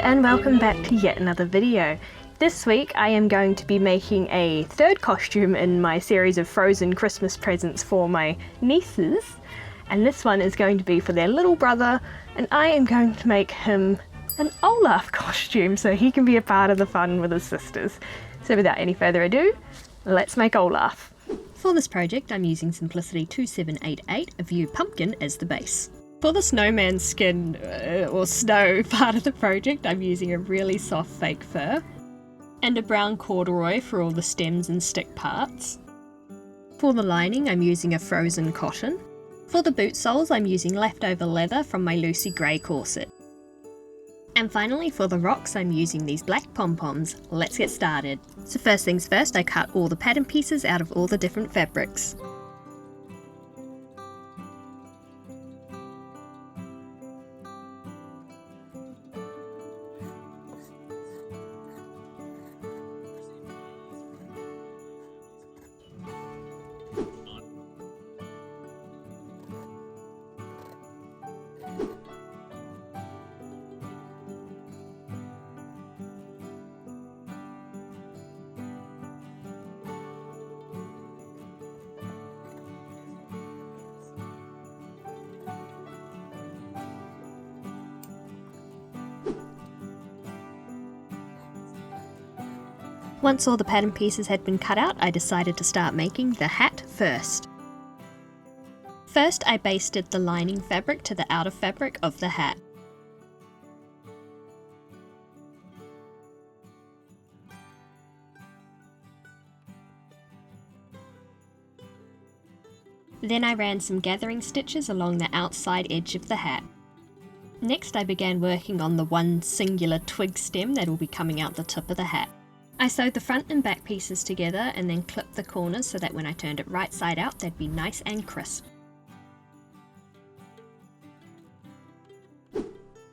and welcome back to yet another video. This week I am going to be making a third costume in my series of frozen Christmas presents for my nieces, and this one is going to be for their little brother, and I am going to make him an Olaf costume so he can be a part of the fun with his sisters. So without any further ado, let's make Olaf. For this project I'm using Simplicity 2788, a View Pumpkin, as the base. For the snowman skin, or snow part of the project, I'm using a really soft fake fur, and a brown corduroy for all the stems and stick parts. For the lining I'm using a frozen cotton. For the boot soles I'm using leftover leather from my Lucy Grey corset. And finally for the rocks I'm using these black pom-poms. Let's get started. So first things first, I cut all the pattern pieces out of all the different fabrics. Once all the pattern pieces had been cut out, I decided to start making the hat first. First, I basted the lining fabric to the outer fabric of the hat. Then I ran some gathering stitches along the outside edge of the hat. Next, I began working on the one singular twig stem that will be coming out the tip of the hat. I sewed the front and back pieces together and then clipped the corners so that when I turned it right side out they'd be nice and crisp.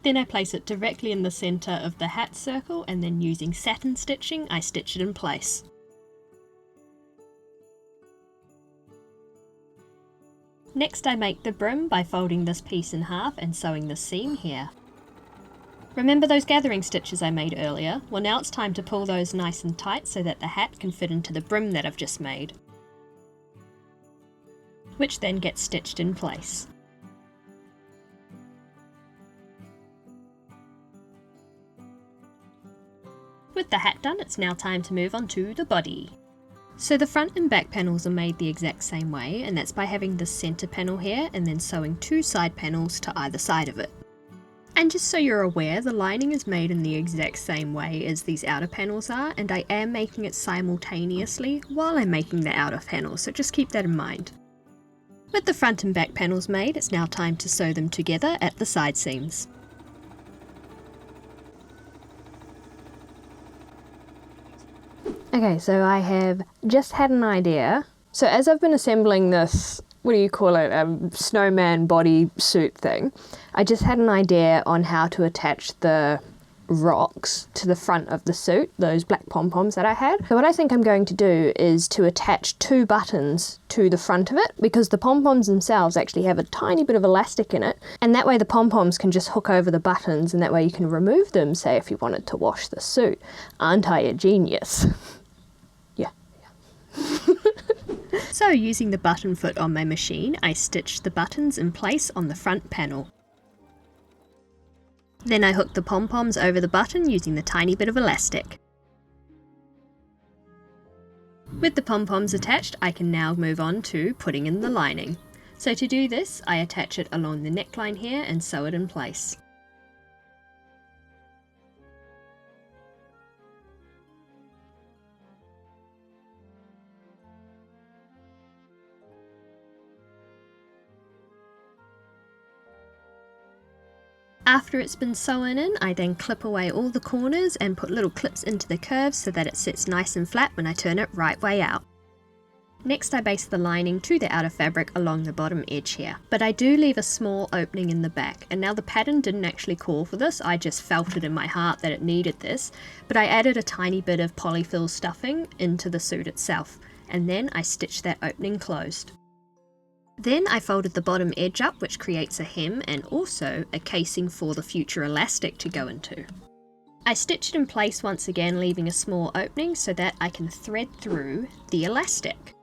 Then I place it directly in the centre of the hat circle, and then using satin stitching I stitch it in place. Next I make the brim by folding this piece in half and sewing the seam here. Remember those gathering stitches I made earlier? Well, now it's time to pull those nice and tight so that the hat can fit into the brim that I've just made, which then gets stitched in place. With the hat done, it's now time to move on to the body. So the front and back panels are made the exact same way, and that's by having the centre panel here and then sewing two side panels to either side of it. And just so you're aware, the lining is made in the exact same way as these outer panels are, and I am making it simultaneously while I'm making the outer panels, so just keep that in mind. With the front and back panels made, it's now time to sew them together at the side seams. Okay, so I have just had an idea. So as I've been assembling this, what do you call it, snowman body suit thing, I just had an idea on how to attach the rocks to the front of the suit, those black pom-poms that I had. So what I think I'm going to do is to attach two buttons to the front of it, because the pom-poms themselves actually have a tiny bit of elastic in it, and that way the pom-poms can just hook over the buttons, and that way you can remove them, say if you wanted to wash the suit. Aren't I a genius? Yeah. So using the button foot on my machine, I stitched the buttons in place on the front panel. Then I hooked the pom-poms over the button using the tiny bit of elastic. With the pom-poms attached, I can now move on to putting in the lining. So to do this, I attach it along the neckline here and sew it in place. After it's been sewn in, I then clip away all the corners and put little clips into the curves so that it sits nice and flat when I turn it right way out. Next I baste the lining to the outer fabric along the bottom edge here, but I do leave a small opening in the back, and now the pattern didn't actually call for this, I just felt it in my heart that it needed this, but I added a tiny bit of polyfill stuffing into the suit itself, and then I stitched that opening closed. Then I folded the bottom edge up, which creates a hem and also a casing for the future elastic to go into. I stitch it in place once again, leaving a small opening so that I can thread through the elastic.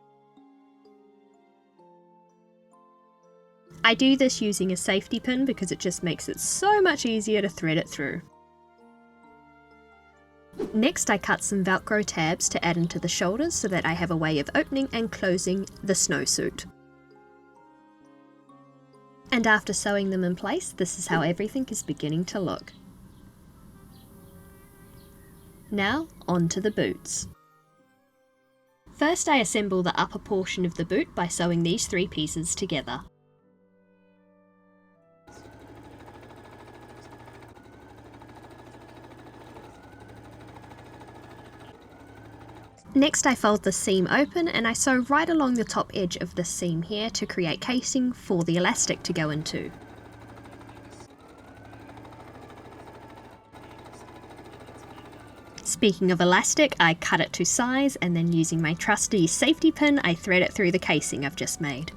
I do this using a safety pin because it just makes it so much easier to thread it through. Next, I cut some Velcro tabs to add into the shoulders so that I have a way of opening and closing the snowsuit. And after sewing them in place, this is how everything is beginning to look. Now, on to the boots. First, I assemble the upper portion of the boot by sewing these three pieces together. Next, I fold the seam open and I sew right along the top edge of this seam here to create casing for the elastic to go into. Speaking of elastic, I cut it to size and then using my trusty safety pin, I thread it through the casing I've just made.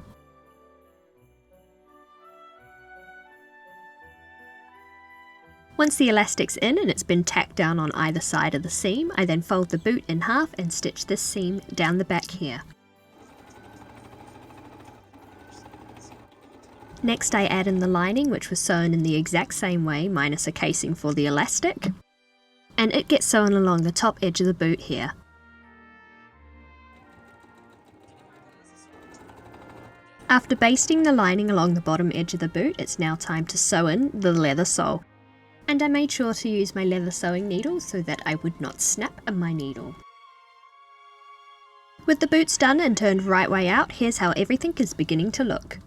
Once the elastic's in and it's been tacked down on either side of the seam, I then fold the boot in half and stitch this seam down the back here. Next, I add in the lining, which was sewn in the exact same way, minus a casing for the elastic. And it gets sewn along the top edge of the boot here. After basting the lining along the bottom edge of the boot, it's now time to sew in the leather sole. And I made sure to use my leather sewing needle so that I would not snap my needle. With the boots done and turned right way out, here's how everything is beginning to look.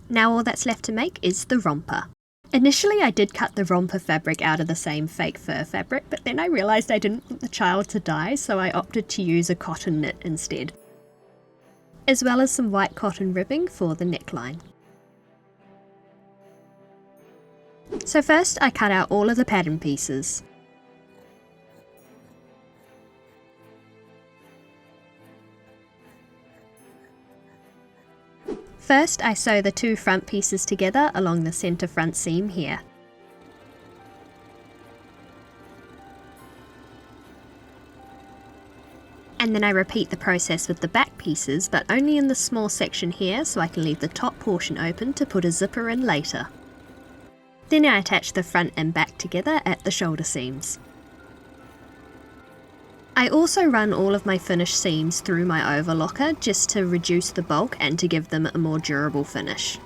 Now all that's left to make is the romper. Initially I did cut the romper fabric out of the same fake fur fabric, but then I realised I didn't want the child to die, so I opted to use a cotton knit instead. As well as some white cotton ribbing for the neckline. So first I cut out all of the pattern pieces. First I sew the two front pieces together along the centre front seam here. And then I repeat the process with the back pieces, but only in the small section here so I can leave the top portion open to put a zipper in later. Then I attach the front and back together at the shoulder seams. I also run all of my finished seams through my overlocker just to reduce the bulk and to give them a more durable finish.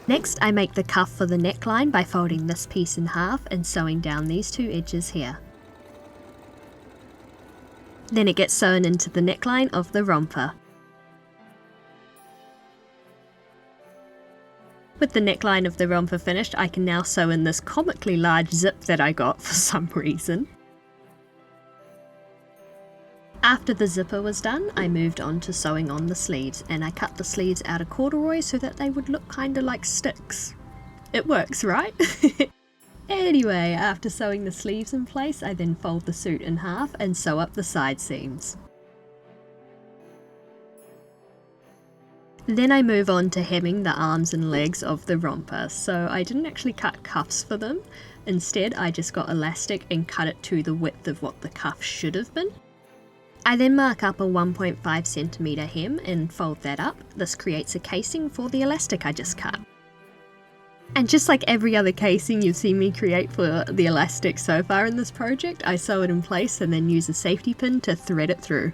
Next, I make the cuff for the neckline by folding this piece in half and sewing down these two edges here. Then it gets sewn into the neckline of the romper. With the neckline of the romper finished, I can now sew in this comically large zip that I got for some reason. After the zipper was done, I moved on to sewing on the sleeves, and I cut the sleeves out of corduroy so that they would look kinda like sticks. It works, right? Anyway, after sewing the sleeves in place, I then fold the suit in half and sew up the side seams. Then I move on to hemming the arms and legs of the romper, so I didn't actually cut cuffs for them. Instead, I just got elastic and cut it to the width of what the cuff should have been. I then mark up a 1.5cm hem and fold that up. This creates a casing for the elastic I just cut. And just like every other casing you've seen me create for the elastic so far in this project, I sew it in place and then use a safety pin to thread it through.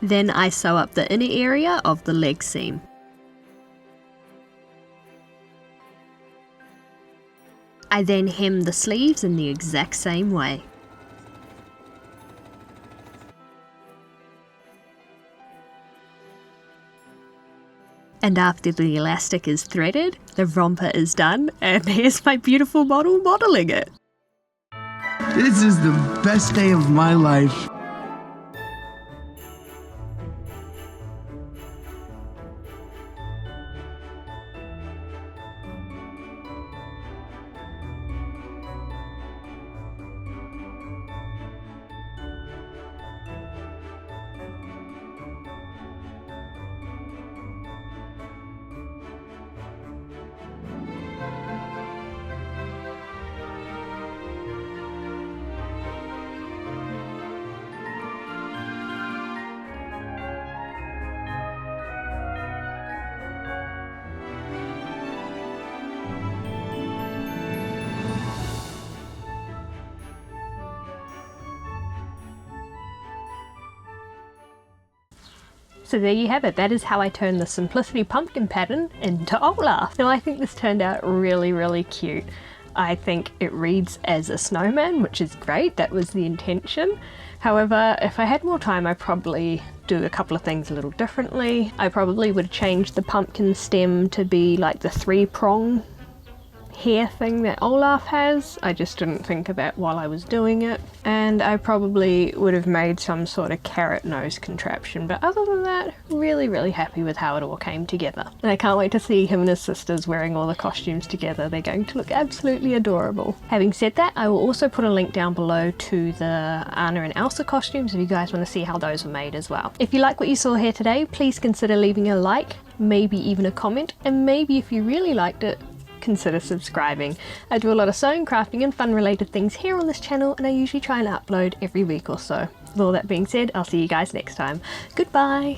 Then I sew up the inner area of the leg seam. I then hem the sleeves in the exact same way. And after the elastic is threaded, the romper is done, and here's my beautiful model modeling it. This is the best day of my life. So there you have it. That is how I turned the Simplicity pumpkin pattern into Olaf. Now I think this turned out really, really cute. I think it reads as a snowman, which is great. That was the intention. However, if I had more time, I'd probably do a couple of things a little differently. I probably would have changed the pumpkin stem to be like the 3-prong hair thing that Olaf has. I just didn't think of that while I was doing it. And I probably would have made some sort of carrot nose contraption, but other than that, really, really happy with how it all came together. And I can't wait to see him and his sisters wearing all the costumes together. They're going to look absolutely adorable. Having said that, I will also put a link down below to the Anna and Elsa costumes if you guys want to see how those were made as well. If you like what you saw here today, please consider leaving a like, maybe even a comment, and maybe if you really liked it, consider subscribing. I do a lot of sewing, crafting and fun related things here on this channel, and I usually try and upload every week or so. With all that being said, I'll see you guys next time. Goodbye!